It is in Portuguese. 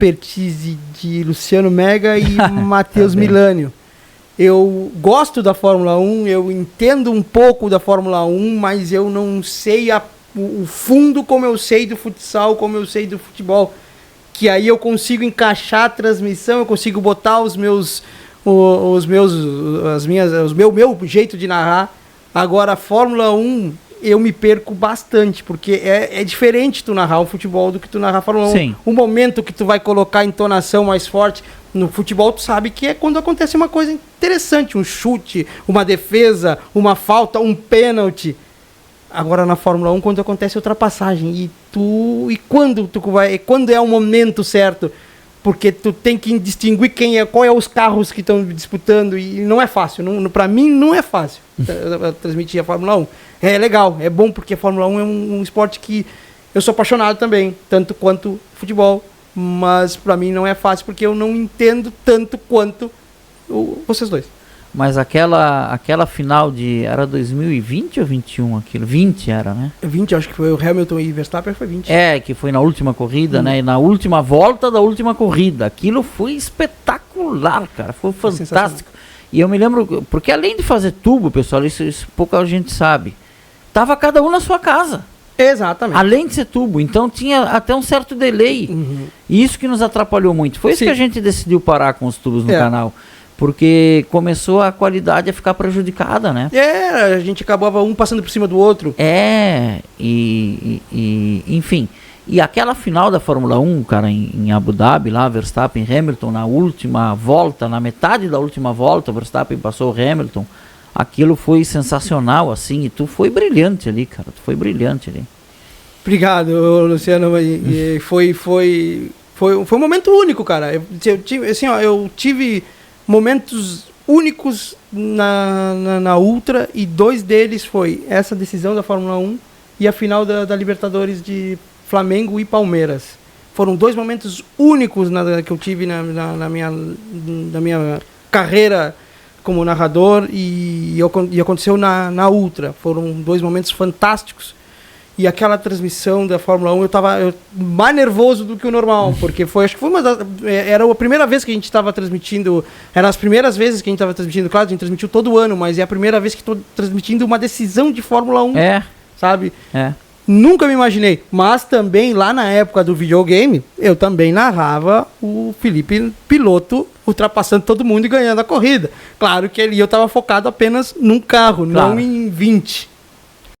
expertise de Luciano Mega e Matheus Milânio. Eu gosto da Fórmula 1, eu entendo um pouco da Fórmula 1, mas eu não sei o fundo como eu sei do futsal, como eu sei do futebol. Que aí eu consigo encaixar a transmissão, eu consigo botar o meu jeito de narrar. Agora, a Fórmula 1, eu me perco bastante, porque é diferente tu narrar o futebol do que tu narrar a Fórmula 1. Sim. O momento que tu vai colocar a entonação mais forte, no futebol tu sabe que é quando acontece uma coisa interessante, um chute, uma defesa, uma falta, um pênalti. Agora na Fórmula 1, quando acontece ultrapassagem, quando é o momento certo, porque tu tem que distinguir qual é os carros que estão disputando, e não é fácil, para mim não é fácil transmitir a Fórmula 1. É legal, é bom, porque a Fórmula 1 é um esporte que eu sou apaixonado também, tanto quanto futebol, mas para mim não é fácil, porque eu não entendo tanto quanto vocês dois. Mas aquela final era 2020 ou 21 aquilo? 20 era, né? 20, acho que foi o Hamilton e Verstappen, foi 20. Que foi na última corrida, né? E na última volta da última corrida. Aquilo foi espetacular, cara. Foi fantástico. E eu me lembro, porque além de fazer tubo, pessoal, isso pouca gente sabe, tava cada um na sua casa. Exatamente. Além de ser tubo. Então tinha até um certo delay. E isso que nos atrapalhou muito. Foi isso que a gente decidiu parar com os tubos no canal. Porque começou a qualidade a ficar prejudicada, né? A gente acabava um passando por cima do outro. Enfim. E aquela final da Fórmula 1, cara, em Abu Dhabi, lá, Verstappen e Hamilton, na última volta, na metade da última volta, Verstappen passou o Hamilton. Aquilo foi sensacional, assim, e tu foi brilhante ali, cara. Obrigado, Luciano. Foi um momento único, cara. Eu tive momentos únicos na Ultra, e dois deles foi essa decisão da Fórmula 1 e a final da Libertadores de Flamengo e Palmeiras. Foram dois momentos únicos que eu tive na minha carreira como narrador, e aconteceu na Ultra. Foram dois momentos fantásticos. E aquela transmissão da Fórmula 1, eu estava mais nervoso do que o normal, porque acho que foi era a primeira vez que a gente estava transmitindo, eram as primeiras vezes que a gente estava transmitindo, claro, a gente transmitiu todo ano, mas é a primeira vez que estou transmitindo uma decisão de Fórmula 1, sabe? Nunca me imaginei, mas também lá na época do videogame, eu também narrava o Felipe Piloto ultrapassando todo mundo e ganhando a corrida. Claro que ali eu estava focado apenas num carro, não em 20.